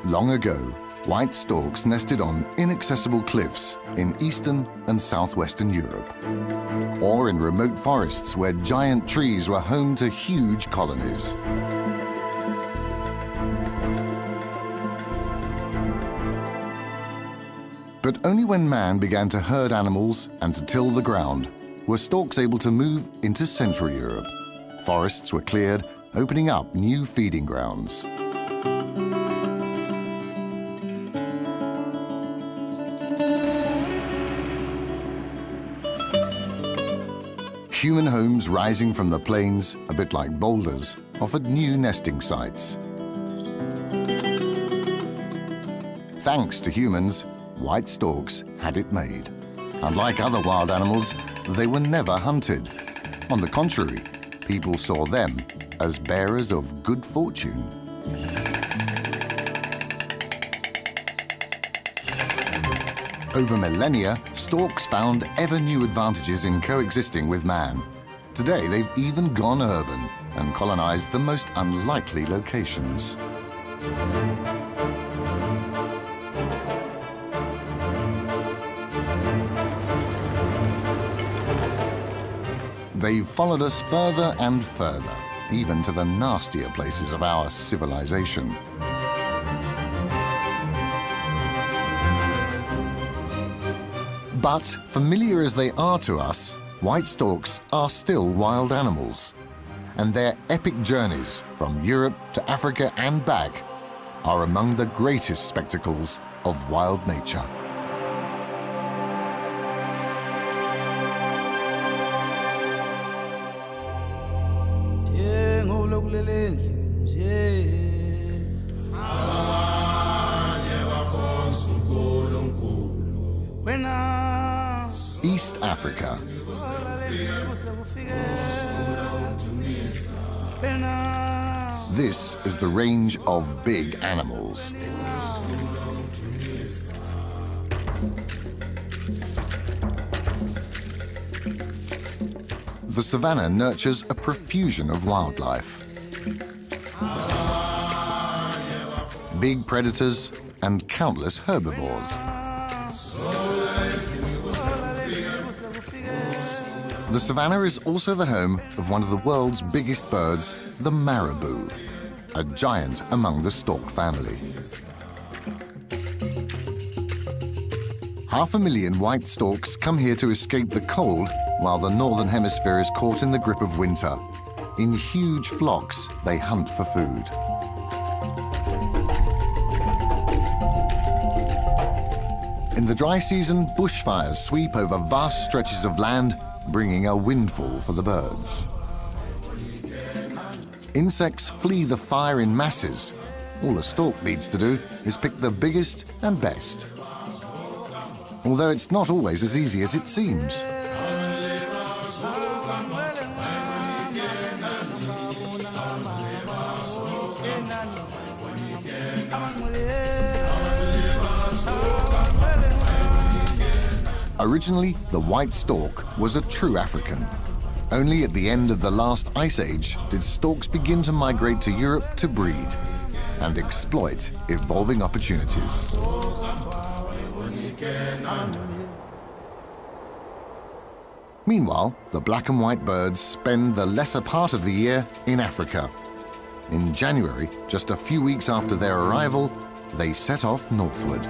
Long ago, white storks nested on inaccessible cliffs in eastern and southwestern Europe, or in remote forests where giant trees were home to huge colonies. But only when man began to herd animals and to till the ground were storks able to move into Central Europe. Forests were cleared, opening up new feeding grounds. Human homes rising from the plains, a bit like boulders, offered new nesting sites. Thanks to humans, white storks had it made. Unlike other wild animals, they were never hunted. On the contrary, people saw them as bearers of good fortune. Over millennia, storks found ever new advantages in coexisting with man. Today, they've even gone urban and colonized the most unlikely locations. They've followed us further and further, even to the nastier places of our civilization. But familiar as they are to us, white storks are still wild animals. And their epic journeys from Europe to Africa and back are among the greatest spectacles of wild nature. East Africa. This is the range of big animals. The savanna nurtures a profusion of wildlife. Big predators and countless herbivores. The savanna is also the home of one of the world's biggest birds, the marabou, a giant among the stork family. 500,000 white storks come here to escape the cold while the northern hemisphere is caught in the grip of winter. In huge flocks, they hunt for food. In the dry season, bushfires sweep over vast stretches of land, bringing a windfall for the birds. Insects flee the fire in masses. All a stork needs to do is pick the biggest and best. Although it's not always as easy as it seems. Originally, the white stork was a true African. Only at the end of the last ice age did storks begin to migrate to Europe to breed and exploit evolving opportunities. Meanwhile, the black and white birds spend the lesser part of the year in Africa. In January, just a few weeks after their arrival, they set off northward.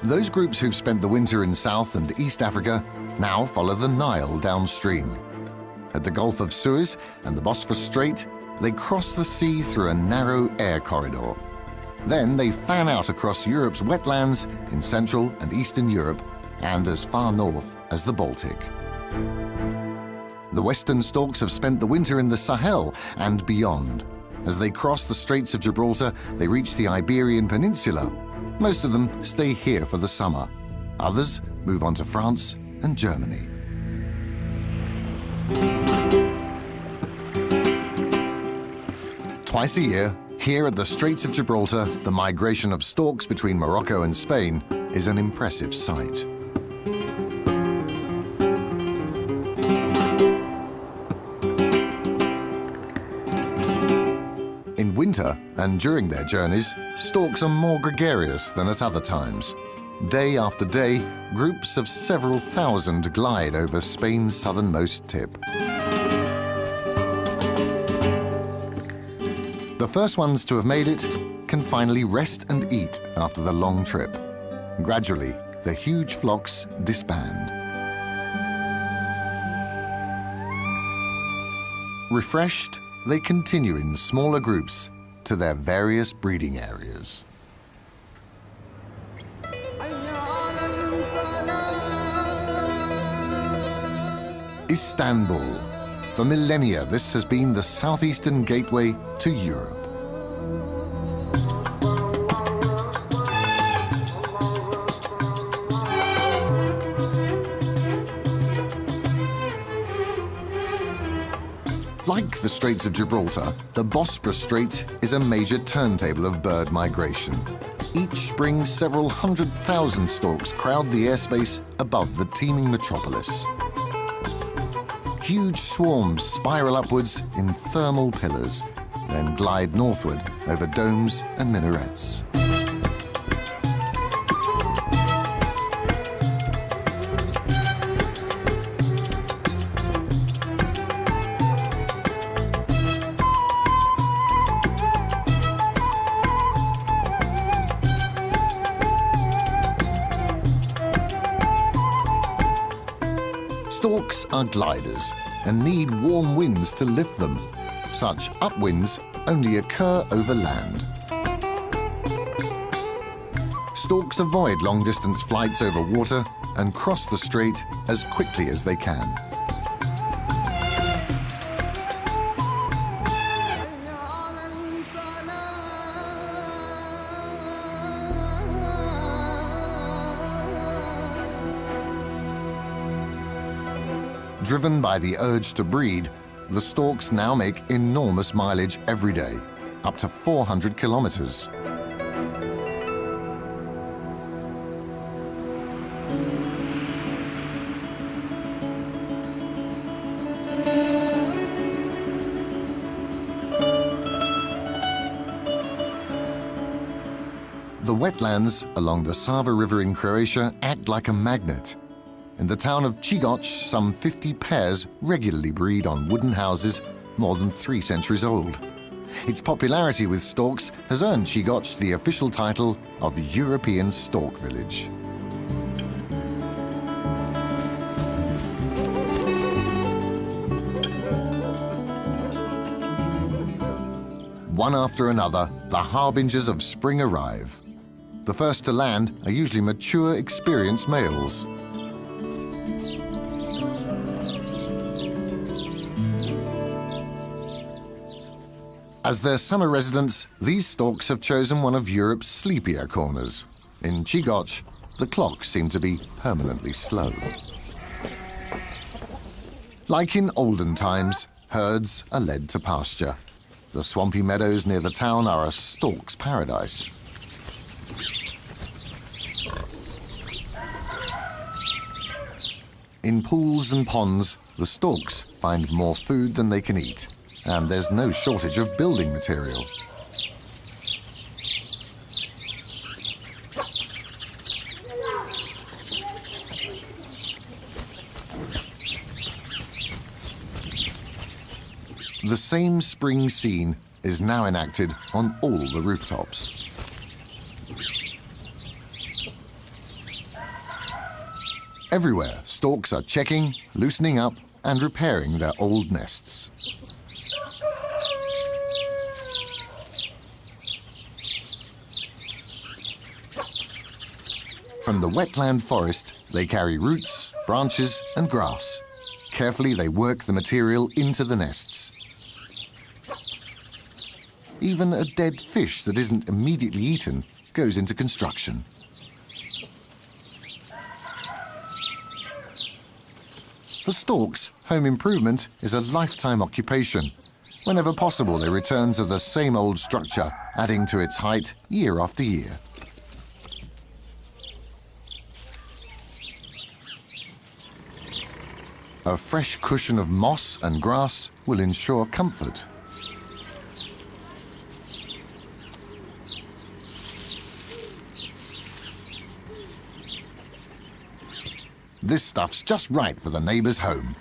Those groups who've spent the winter in South and East Africa now follow the Nile downstream. At the Gulf of Suez and the Bosphorus Strait, they cross the sea through a narrow air corridor. Then they fan out across Europe's wetlands in Central and Eastern Europe and as far north as the Baltic. The western storks have spent the winter in the Sahel and beyond. As they cross the Straits of Gibraltar, they reach the Iberian Peninsula. Most of them stay here for the summer. Others move on to France and Germany. Twice a year, here at the Straits of Gibraltar, the migration of storks between Morocco and Spain is an impressive sight. And during their journeys, storks are more gregarious than at other times. Day after day, groups of several thousand glide over Spain's southernmost tip. The first ones to have made it can finally rest and eat after the long trip. Gradually, the huge flocks disband. Refreshed, they continue in smaller groups to their various breeding areas. Istanbul. For millennia, this has been the southeastern gateway to Europe. Like the Straits of Gibraltar, the Bosporus Strait is a major turntable of bird migration. Each spring, several 100,000 storks crowd the airspace above the teeming metropolis. Huge swarms spiral upwards in thermal pillars, then glide northward over domes and minarets. Storks are gliders and need warm winds to lift them. Such upwinds only occur over land. Storks avoid long-distance flights over water and cross the strait as quickly as they can. Driven by the urge to breed, the storks now make enormous mileage every day, up to 400 kilometers. The wetlands along the Sava River in Croatia act like a magnet. In the town of Chigoch, some 50 pairs regularly breed on wooden houses more than 3 centuries old. Its popularity with storks has earned Chigoch the official title of European Stork Village. One after another, the harbingers of spring arrive. The first to land are usually mature, experienced males. As their summer residence, these storks have chosen one of Europe's sleepier corners. In Chigoch, the clocks seem to be permanently slow. Like in olden times, herds are led to pasture. The swampy meadows near the town are a stork's paradise. In pools and ponds, the storks find more food than they can eat. And there's no shortage of building material. The same spring scene is now enacted on all the rooftops. Everywhere, storks are checking, loosening up, and repairing their old nests. From the wetland forest, they carry roots, branches, and grass. Carefully, they work the material into the nests. Even a dead fish that isn't immediately eaten goes into construction. For storks, home improvement is a lifetime occupation. Whenever possible, they return to the same old structure, adding to its height year after year. A fresh cushion of moss and grass will ensure comfort. This stuff's just right for the neighbour's home.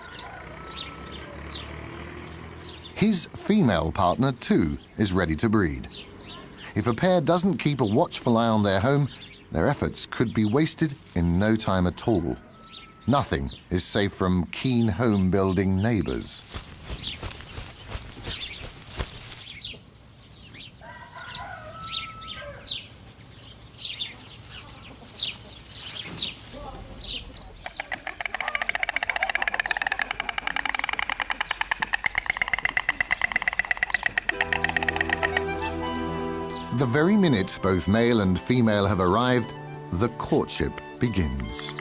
His female partner, too, is ready to breed. If a pair doesn't keep a watchful eye on their home, their efforts could be wasted in no time at all. Nothing is safe from keen home-building neighbours. The very minute both male and female have arrived, the courtship begins.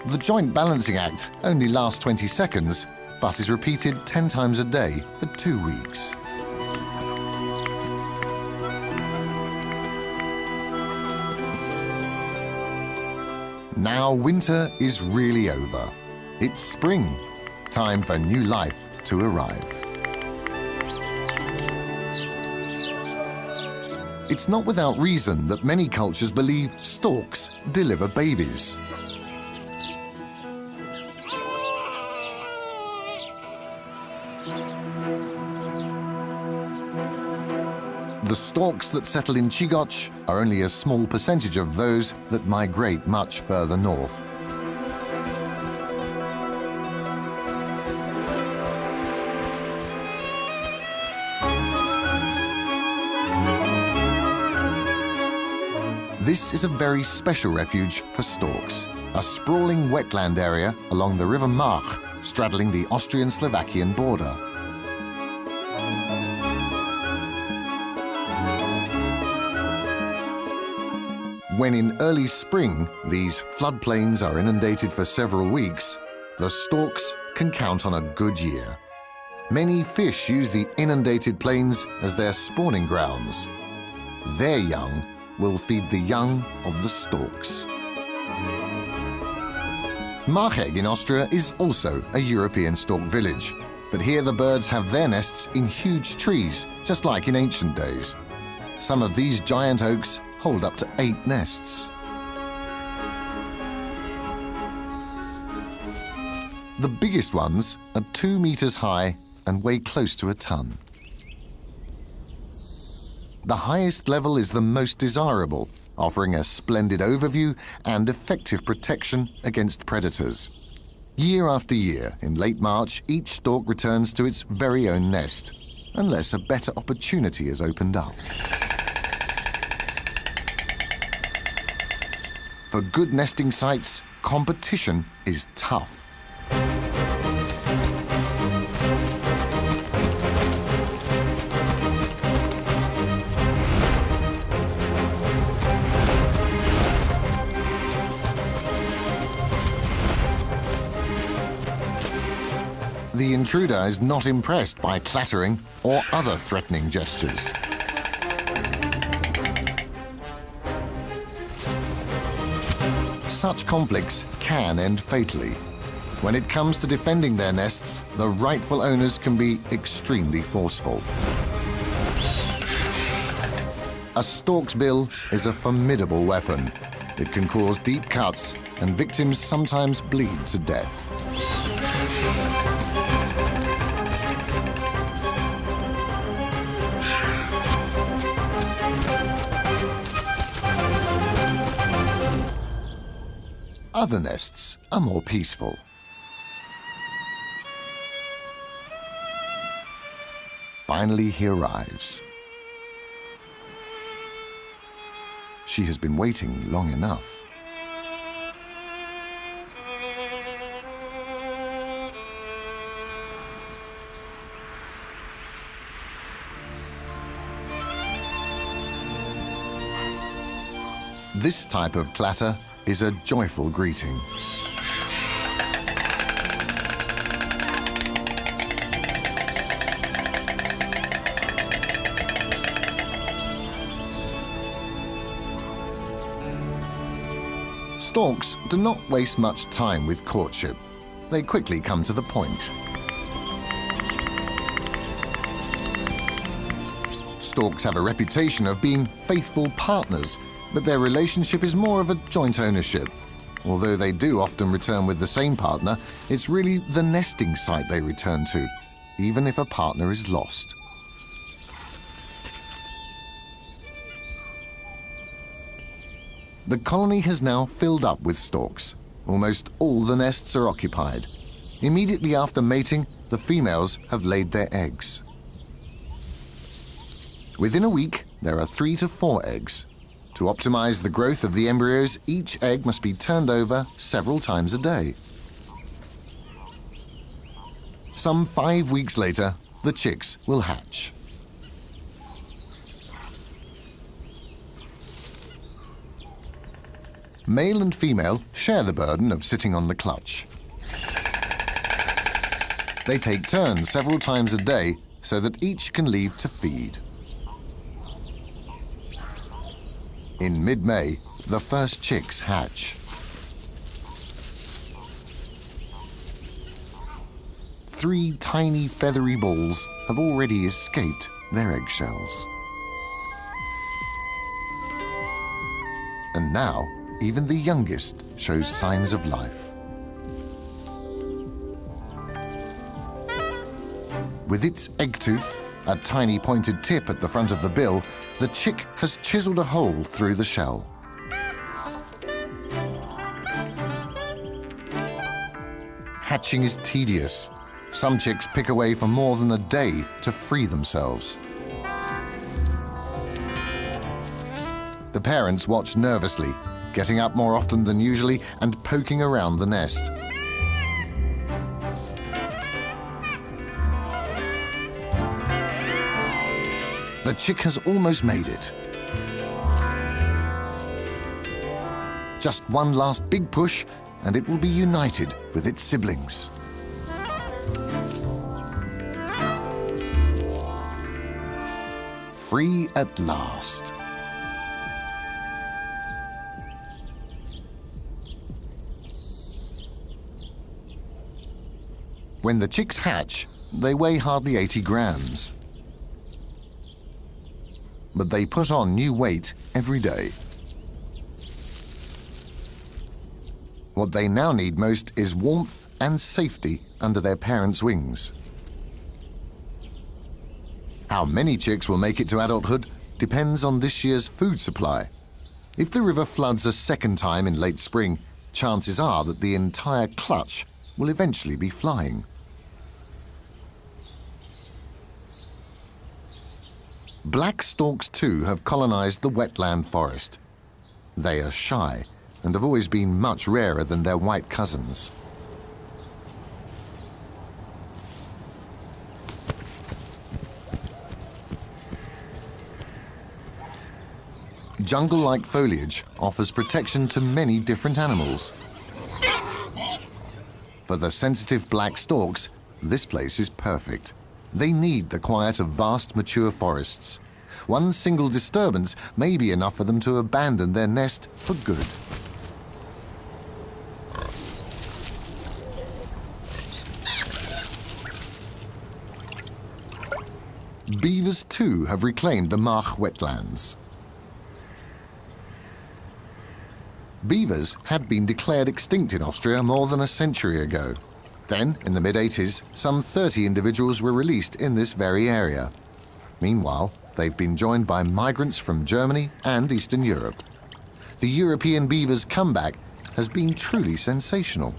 The joint balancing act only lasts 20 seconds, but is repeated 10 times a day for 2 weeks. Now winter is really over. It's spring, time for new life to arrive. It's not without reason that many cultures believe storks deliver babies. The storks that settle in Chigotch are only a small percentage of those that migrate much further north. This is a very special refuge for storks, a sprawling wetland area along the River Mach, straddling the Austrian-Slovakian border. When in early spring, these floodplains are inundated for several weeks, the storks can count on a good year. Many fish use the inundated plains as their spawning grounds. Their young will feed the young of the storks. Machegg in Austria is also a European stork village, but here the birds have their nests in huge trees, just like in ancient days. Some of these giant oaks hold up to 8 nests. The biggest ones are 2 meters high and weigh close to a ton. The highest level is the most desirable, offering a splendid overview and effective protection against predators. Year after year, in late March, each stork returns to its very own nest, unless a better opportunity has opened up. For good nesting sites, competition is tough. The intruder is not impressed by clattering or other threatening gestures. Such conflicts can end fatally. When it comes to defending their nests, the rightful owners can be extremely forceful. A stork's bill is a formidable weapon. It can cause deep cuts, and victims sometimes bleed to death. Other nests are more peaceful. Finally, he arrives. She has been waiting long enough. This type of clatter is a joyful greeting. Storks do not waste much time with courtship. They quickly come to the point. Storks have a reputation of being faithful partners, But their relationship is more of a joint ownership. Although they do often return with the same partner, it's really the nesting site they return to, even if a partner is lost. The colony has now filled up with storks. Almost all the nests are occupied. Immediately after mating, the females have laid their eggs. Within a week, there are 3 to 4 eggs. To optimize the growth of the embryos, each egg must be turned over several times a day. Some 5 weeks later, the chicks will hatch. Male and female share the burden of sitting on the clutch. They take turns several times a day so that each can leave to feed. In mid-May, the first chicks hatch. 3 tiny feathery balls have already escaped their eggshells. And now, even the youngest shows signs of life. With its egg tooth, a tiny pointed tip at the front of the bill, the chick has chiseled a hole through the shell. Hatching is tedious. Some chicks pick away for more than a day to free themselves. The parents watch nervously, getting up more often than usually and poking around the nest. The chick has almost made it. Just one last big push, and it will be united with its siblings. Free at last. When the chicks hatch, they weigh hardly 80 grams. But they put on new weight every day. What they now need most is warmth and safety under their parents' wings. How many chicks will make it to adulthood depends on this year's food supply. If the river floods a second time in late spring, chances are that the entire clutch will eventually be flying. Black storks too have colonized the wetland forest. They are shy and have always been much rarer than their white cousins. Jungle-like foliage offers protection to many different animals. For the sensitive black storks, this place is perfect. They need the quiet of vast, mature forests. One single disturbance may be enough for them to abandon their nest for good. Beavers too have reclaimed the Mach wetlands. Beavers had been declared extinct in Austria more than a century ago. Then, in the mid-80s, some 30 individuals were released in this very area. Meanwhile, they've been joined by migrants from Germany and Eastern Europe. The European beaver's comeback has been truly sensational.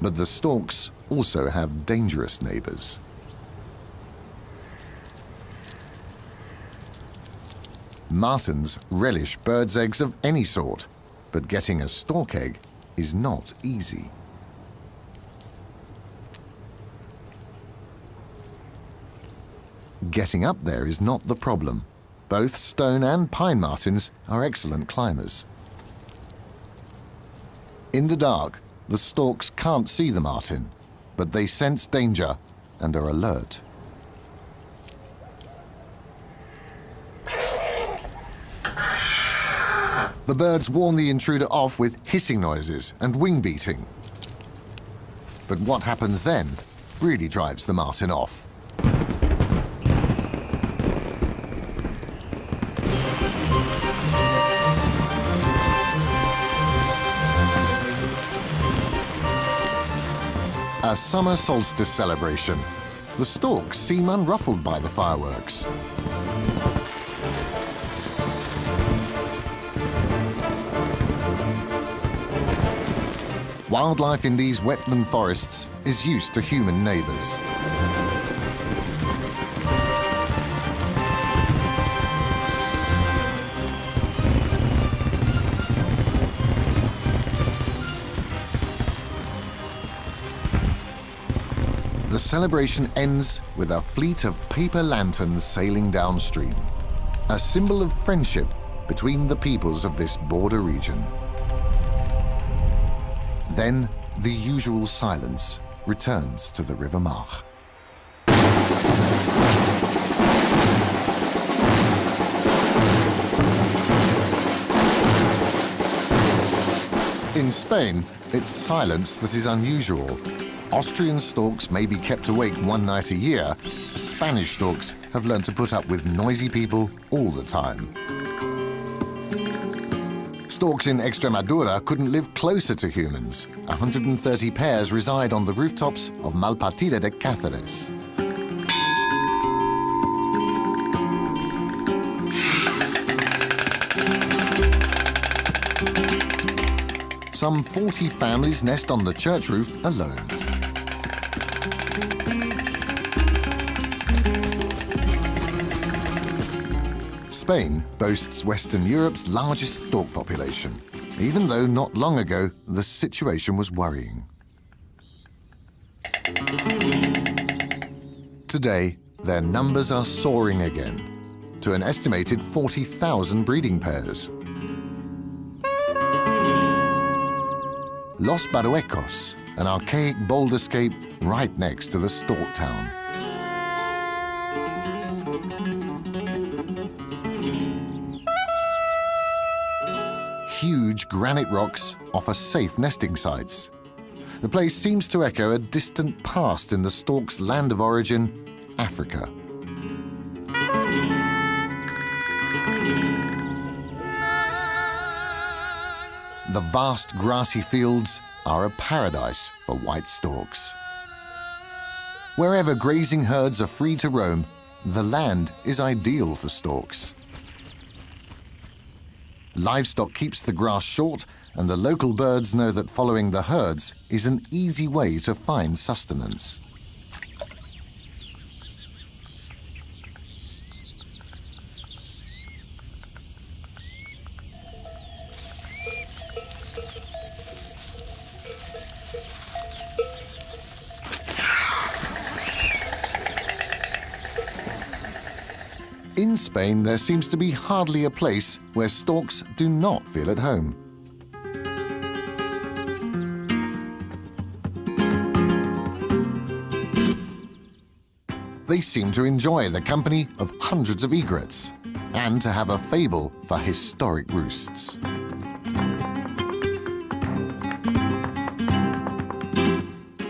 But the storks also have dangerous neighbors. Martens relish birds' eggs of any sort, but getting a stork egg is not easy. Getting up there is not the problem. Both stone and pine martens are excellent climbers. In the dark, the storks can't see the marten, but they sense danger and are alert. The birds warn the intruder off with hissing noises and wing beating. But what happens then really drives the marten off. A summer solstice celebration. The storks seem unruffled by the fireworks. Wildlife in these wetland forests is used to human neighbours. The celebration ends with a fleet of paper lanterns sailing downstream, a symbol of friendship between the peoples of this border region. Then the usual silence returns to the River March. In Spain, it's silence that is unusual. Austrian storks may be kept awake one night a year. Spanish storks have learned to put up with noisy people all the time. Storks in Extremadura couldn't live closer to humans. 130 pairs reside on the rooftops of Malpartida de Cáceres. Some 40 families nest on the church roof alone. Spain boasts Western Europe's largest stork population, even though not long ago the situation was worrying. Today, their numbers are soaring again, to an estimated 40,000 breeding pairs. Los Baruecos, an archaic boulderscape right next to the stork town. Huge granite rocks offer safe nesting sites. The place seems to echo a distant past in the stork's land of origin, Africa. The vast grassy fields are a paradise for white storks. Wherever grazing herds are free to roam, the land is ideal for storks. Livestock keeps the grass short, and the local birds know that following the herds is an easy way to find sustenance. In Spain, there seems to be hardly a place where storks do not feel at home. They seem to enjoy the company of hundreds of egrets and to have a fable for historic roosts.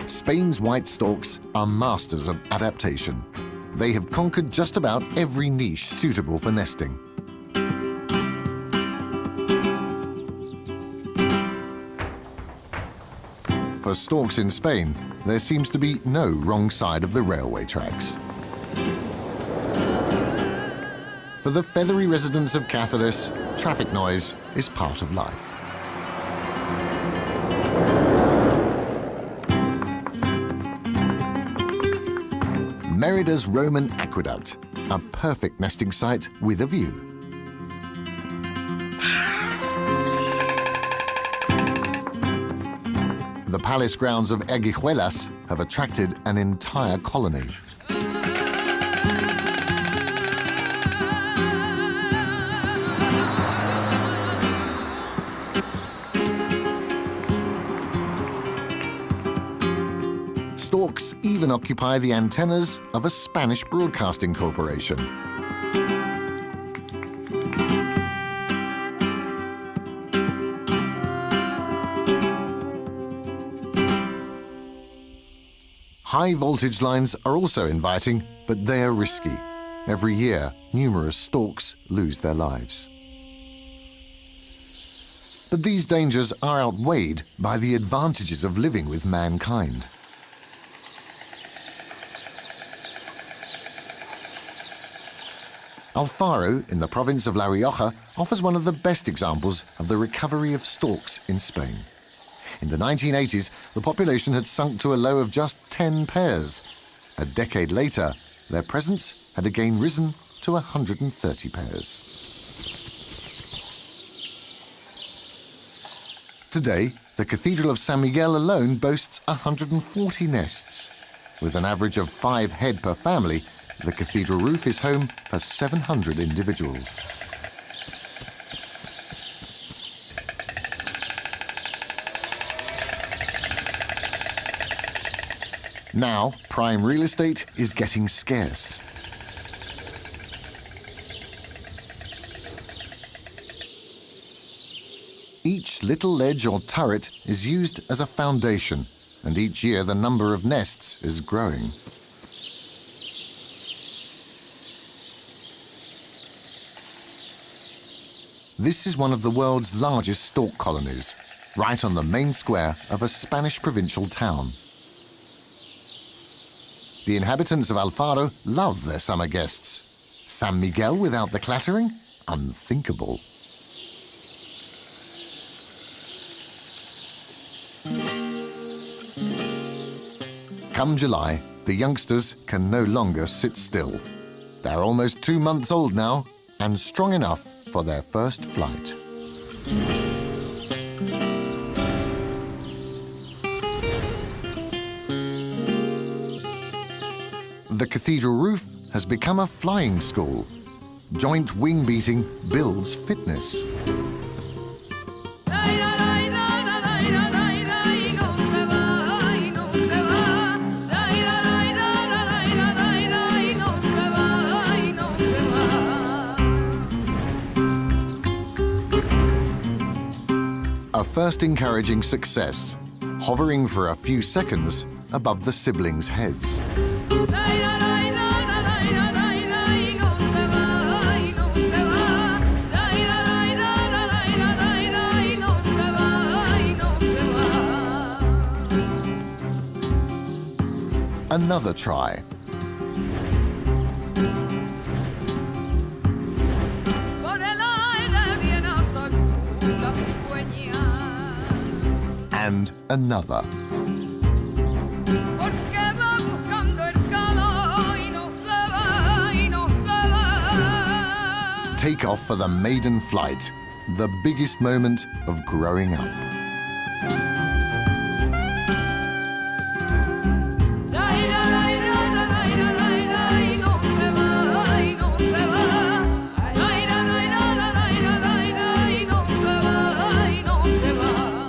Spain's white storks are masters of adaptation. They have conquered just about every niche suitable for nesting. For storks in Spain, there seems to be no wrong side of the railway tracks. For the feathery residents of Cáceres, traffic noise is part of life. Merida's Roman Aqueduct, a perfect nesting site with a view. The palace grounds of Eguijuelas have attracted an entire colony. Storks even occupy the antennas of a Spanish broadcasting corporation. High voltage lines are also inviting, but they are risky. Every year, numerous storks lose their lives. But these dangers are outweighed by the advantages of living with mankind. Alfaro, in the province of La Rioja, offers one of the best examples of the recovery of storks in Spain. In the 1980s, the population had sunk to a low of just 10 pairs. A decade later, their presence had again risen to 130 pairs. Today, the Cathedral of San Miguel alone boasts 140 nests. With an average of 5 head per family, the cathedral roof is home for 700 individuals. Now, prime real estate is getting scarce. Each little ledge or turret is used as a foundation, and each year the number of nests is growing. This is one of the world's largest stork colonies, right on the main square of a Spanish provincial town. The inhabitants of Alfaro love their summer guests. San Miguel without the clattering? Unthinkable. Come July, the youngsters can no longer sit still. They're almost 2 months old now and strong enough for their first flight. The cathedral roof has become a flying school. Joint wing beating builds fitness. A first encouraging success, hovering for a few seconds above the siblings' heads. Another try. And another. Take off for the maiden flight, the biggest moment of growing up.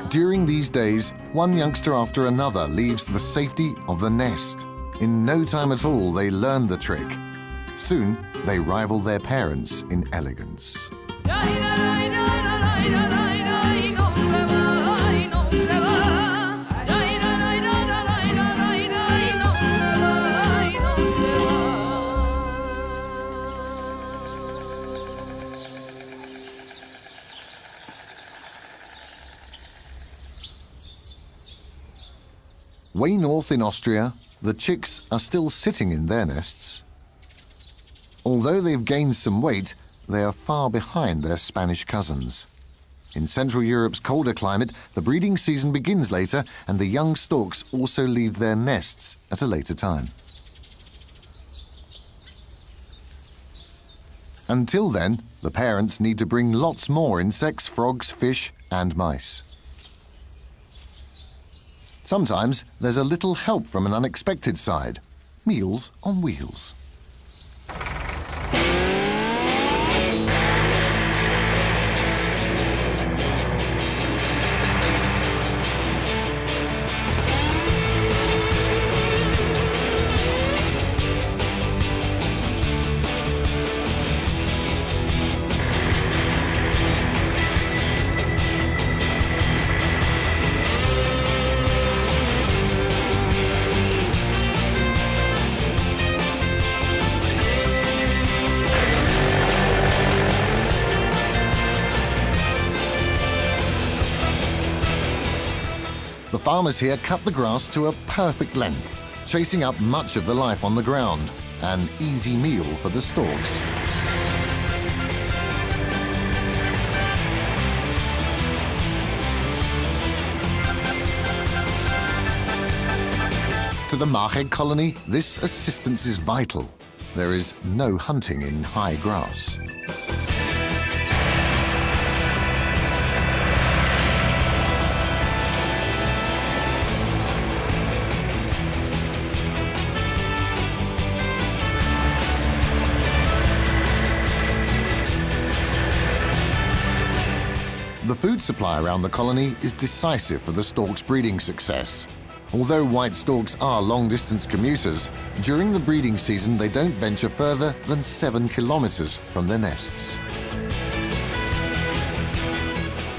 During these days, one youngster after another leaves the safety of the nest. In no time at all, they learn the trick. Soon, they rival their parents in elegance. Way north in Austria, the chicks are still sitting in their nests. Although they've gained some weight, they are far behind their Spanish cousins. In Central Europe's colder climate, the breeding season begins later, and the young storks also leave their nests at a later time. Until then, the parents need to bring lots more insects, frogs, fish, and mice. Sometimes there's a little help from an unexpected side. Meals on wheels. The farmers here cut the grass to a perfect length, chasing up much of the life on the ground. An easy meal for the storks. to the markheg colony, this assistance is vital. There is no hunting in high grass. The food supply around the colony is decisive for the stork's breeding success. Although white storks are long-distance commuters, during the breeding season they don't venture further than 7 kilometers from their nests.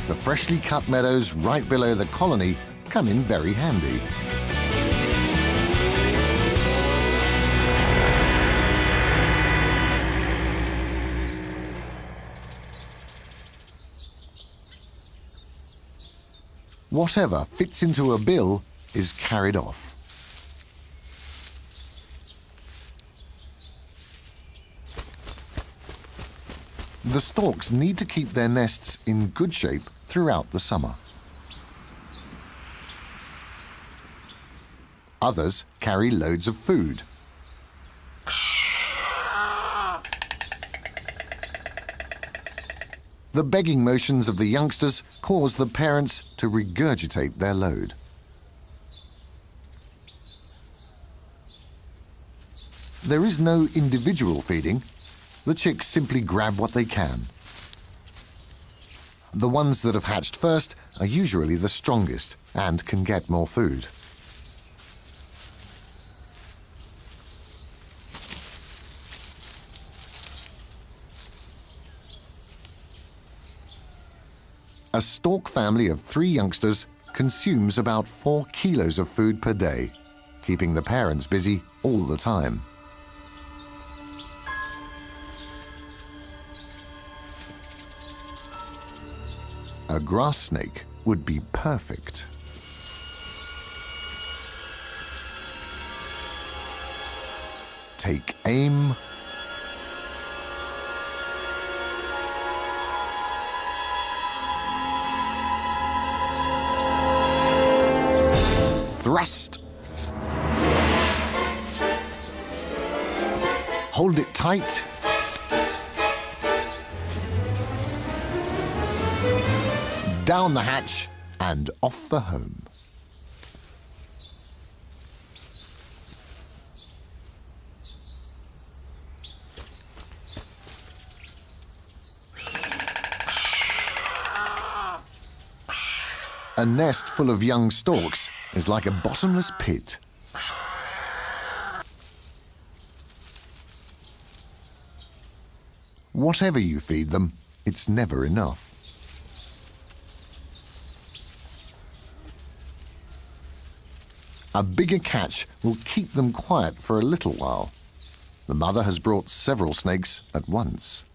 The freshly cut meadows right below the colony come in very handy. Whatever fits into a bill is carried off. The storks need to keep their nests in good shape throughout the summer. Others carry loads of food. The begging motions of the youngsters cause the parents to regurgitate their load. There is no individual feeding. The chicks simply grab what they can. The ones that have hatched first are usually the strongest and can get more food. A stork family of 3 youngsters consumes about 4 kilos of food per day, keeping the parents busy all the time. A grass snake would be perfect. Take aim. Thrust. Hold it tight. Down the hatch and off for home. A nest full of young storks is like a bottomless pit. Whatever you feed them, it's never enough. A bigger catch will keep them quiet for a little while. The mother has brought several snakes at once.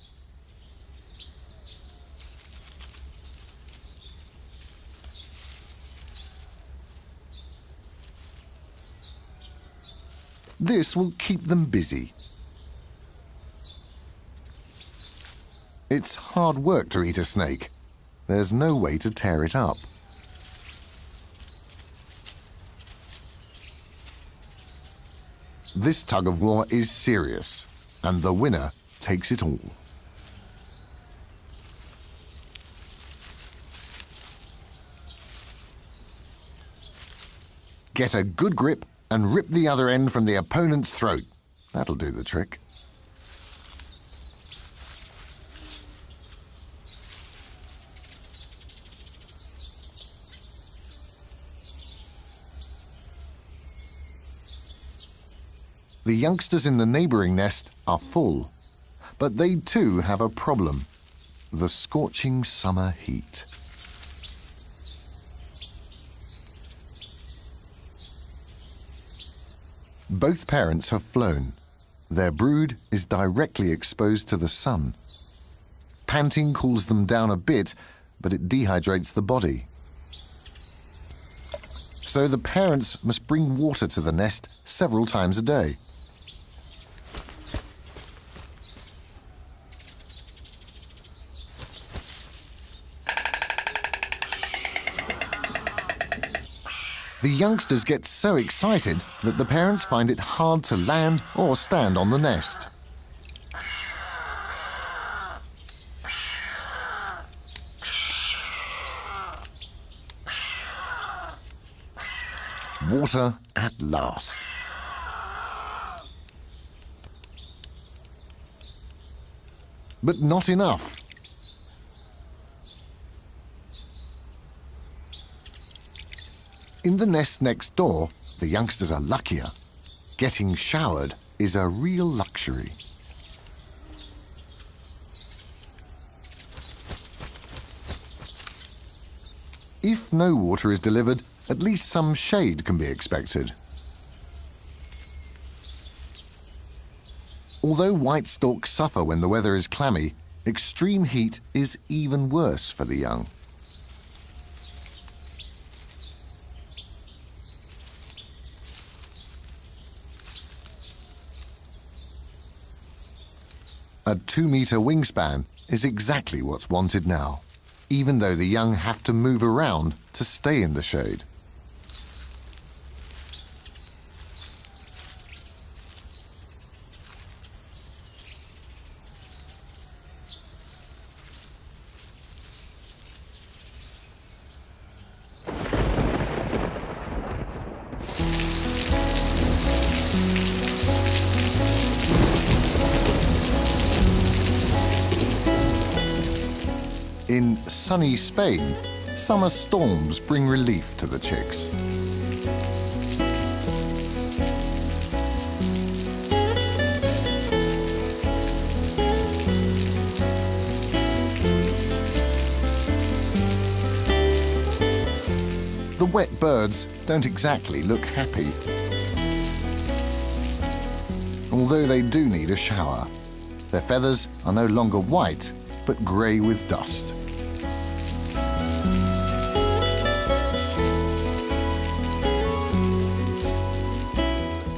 This will keep them busy. It's hard work to eat a snake. There's no way to tear it up. This tug-of-war is serious, and the winner takes it all. Get a good grip and rip the other end from the opponent's throat. That'll do the trick. The youngsters in the neighboring nest are full, but they too have a problem: the scorching summer heat. Both parents have flown. Their brood is directly exposed to the sun. Panting cools them down a bit, but it dehydrates the body. So the parents must bring water to the nest several times a day. The youngsters get so excited that the parents find it hard to land or stand on the nest. Water at last. But not enough. In the nest next door, the youngsters are luckier. Getting showered is a real luxury. If no water is delivered, at least some shade can be expected. Although white storks suffer when the weather is clammy, extreme heat is even worse for the young. A 2-meter wingspan is exactly what's wanted now, even though the young have to move around to stay in the shade. In sunny Spain, summer storms bring relief to the chicks. The wet birds don't exactly look happy, although they do need a shower. Their feathers are no longer white, but grey with dust.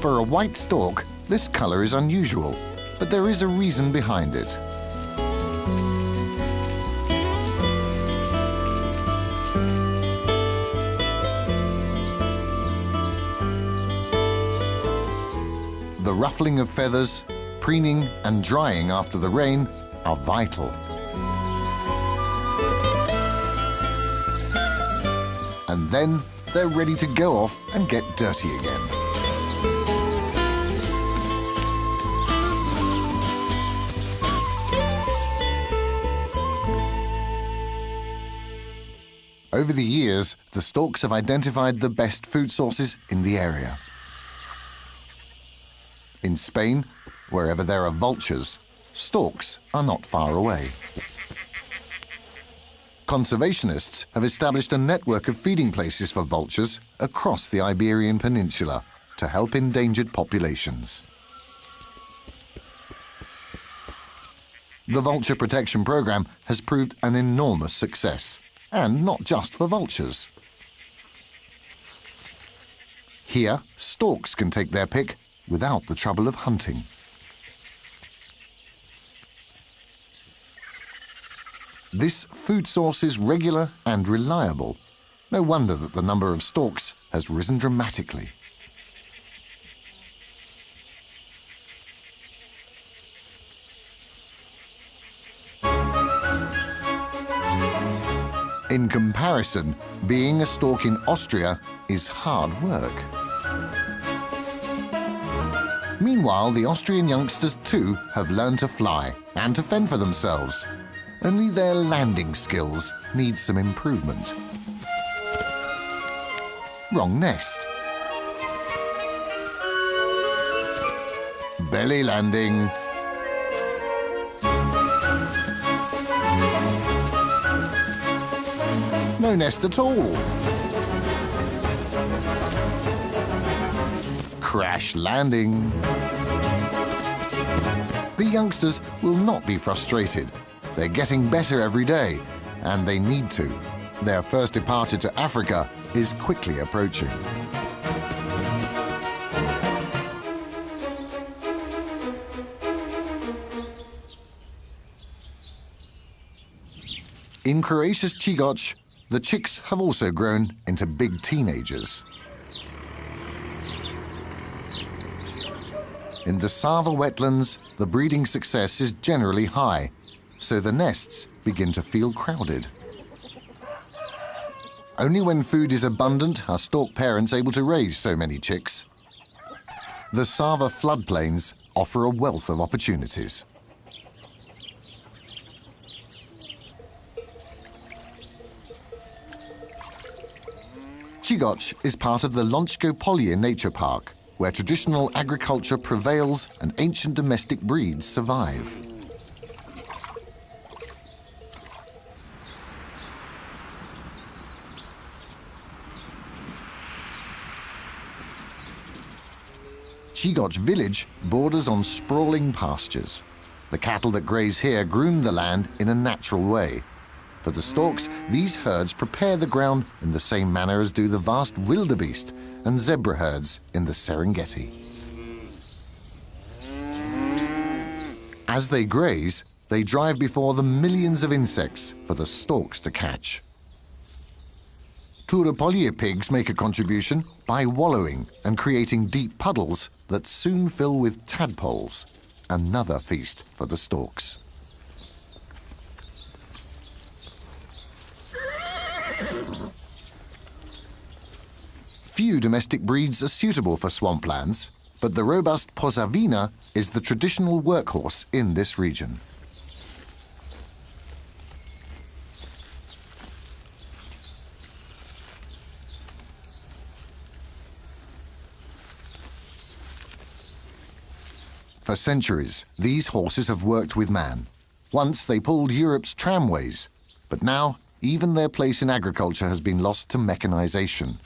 For a white stork, this colour is unusual, but there is a reason behind it. The ruffling of feathers, preening and drying after the rain are vital. And then they're ready to go off and get dirty again. Over the years, the storks have identified the best food sources in the area. In Spain, wherever there are vultures, storks are not far away. Conservationists have established a network of feeding places for vultures across the Iberian Peninsula to help endangered populations. The Vulture Protection Programme has proved an enormous success, and not just for vultures. Here, storks can take their pick without the trouble of hunting. This food source is regular and reliable. No wonder that the number of storks has risen dramatically. In comparison, being a stork in Austria is hard work. Meanwhile, the Austrian youngsters too have learned to fly and to fend for themselves. Only their landing skills need some improvement. Wrong nest. Belly landing. No nest at all. Crash landing. The youngsters will not be frustrated. They're getting better every day, and they need to. Their first departure to Africa is quickly approaching. In Croatia's Chigoch, the chicks have also grown into big teenagers. In the Sava wetlands, the breeding success is generally high, so the nests begin to feel crowded. Only when food is abundant are stork parents able to raise so many chicks. The Sava floodplains offer a wealth of opportunities. Chigoch is part of the Lonchko-Polje Nature Park, where traditional agriculture prevails and ancient domestic breeds survive. Chigoch village borders on sprawling pastures. The cattle that graze here groom the land in a natural way. For the storks, these herds prepare the ground in the same manner as do the vast wildebeest and zebra herds in the Serengeti. As they graze, they drive before them millions of insects for the storks to catch. Turopolje pigs make a contribution by wallowing and creating deep puddles that soon fill with tadpoles, another feast for the storks. Few domestic breeds are suitable for swamplands, but the robust Posavina is the traditional workhorse in this region. For centuries, these horses have worked with man. Once they pulled Europe's tramways, but now even their place in agriculture has been lost to mechanization.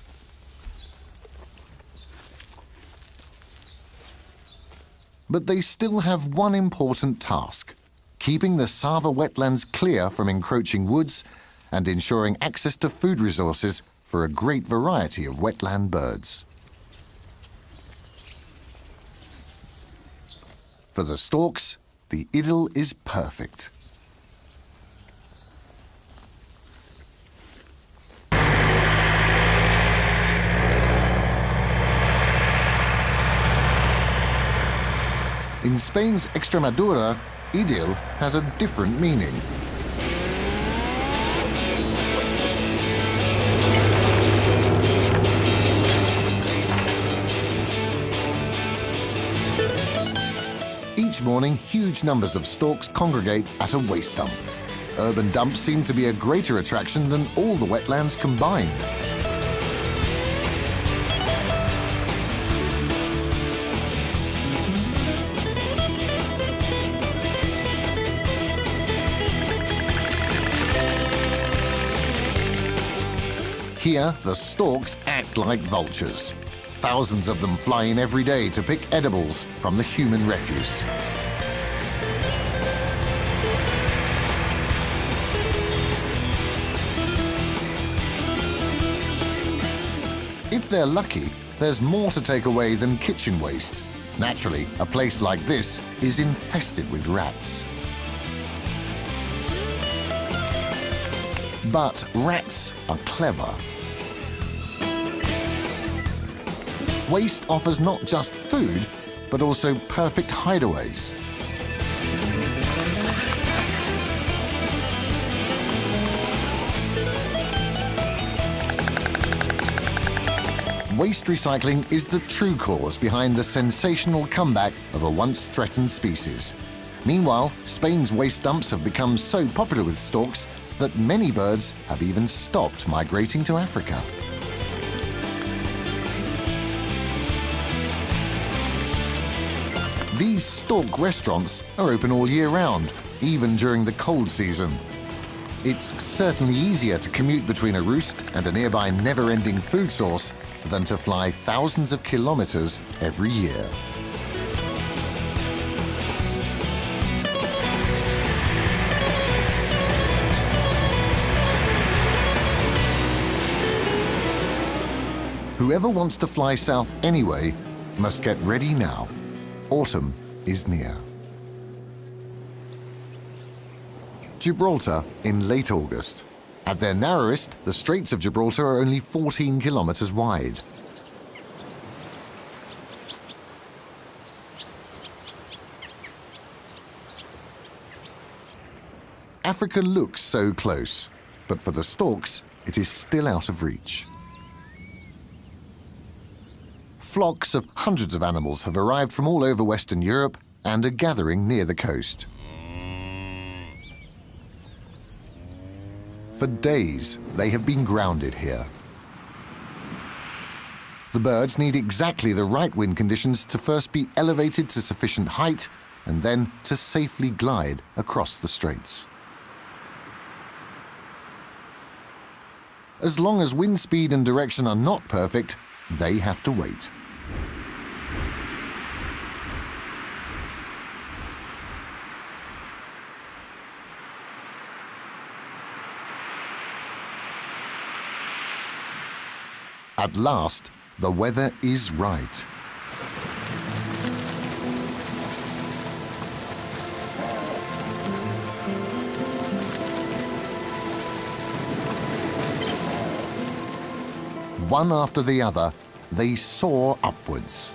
But they still have one important task: keeping the Sava wetlands clear from encroaching woods and ensuring access to food resources for a great variety of wetland birds. For the storks, the idyll is perfect. In Spain's Extremadura, idyll has a different meaning. Each morning, huge numbers of storks congregate at a waste dump. Urban dumps seem to be a greater attraction than all the wetlands combined. Here, the storks act like vultures. Thousands of them fly in every day to pick edibles from the human refuse. If they're lucky, there's more to take away than kitchen waste. Naturally, a place like this is infested with rats. But rats are clever. Waste offers not just food, but also perfect hideaways. Waste recycling is the true cause behind the sensational comeback of a once threatened species. Meanwhile, Spain's waste dumps have become so popular with storks that many birds have even stopped migrating to Africa. These stork restaurants are open all year round, even during the cold season. It's certainly easier to commute between a roost and a nearby never-ending food source than to fly thousands of kilometers every year. Whoever wants to fly south anyway must get ready now. Autumn is near. Gibraltar in late August. At their narrowest, the Straits of Gibraltar are only 14 kilometers wide. Africa looks so close, but for the storks, it is still out of reach. Flocks of hundreds of animals have arrived from all over Western Europe and are gathering near the coast. For days, they have been grounded here. The birds need exactly the right wind conditions to first be elevated to sufficient height and then to safely glide across the straits. As long as wind speed and direction are not perfect, they have to wait. At last, the weather is right. One after the other, they soar upwards.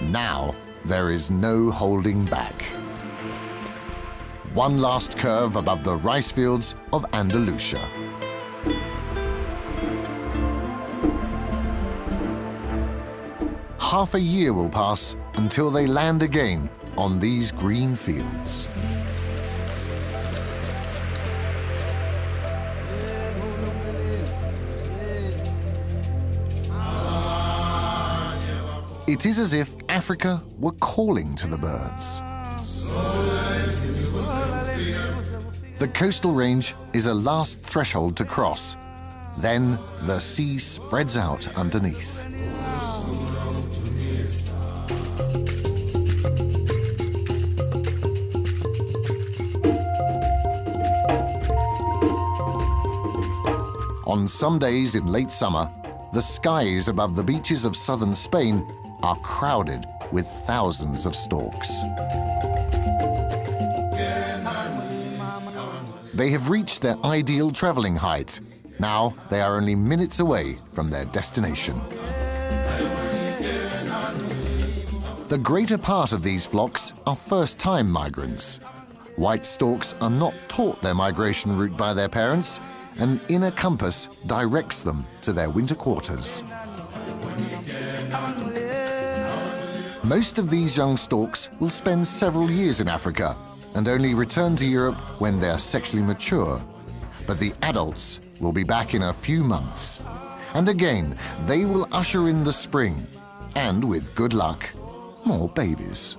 Now, there is no holding back. One last curve above the rice fields of Andalusia. Half a year will pass until they land again on these green fields. It is as if Africa were calling to the birds. The coastal range is a last threshold to cross. Then the sea spreads out underneath. On some days in late summer, the skies above the beaches of southern Spain are crowded with thousands of storks. They have reached their ideal traveling height. Now they are only minutes away from their destination. The greater part of these flocks are first-time migrants. White storks are not taught their migration route by their parents. An inner compass directs them to their winter quarters. Most of these young storks will spend several years in Africa and only return to Europe when they're sexually mature. But the adults will be back in a few months. And again, they will usher in the spring, and with good luck, more babies.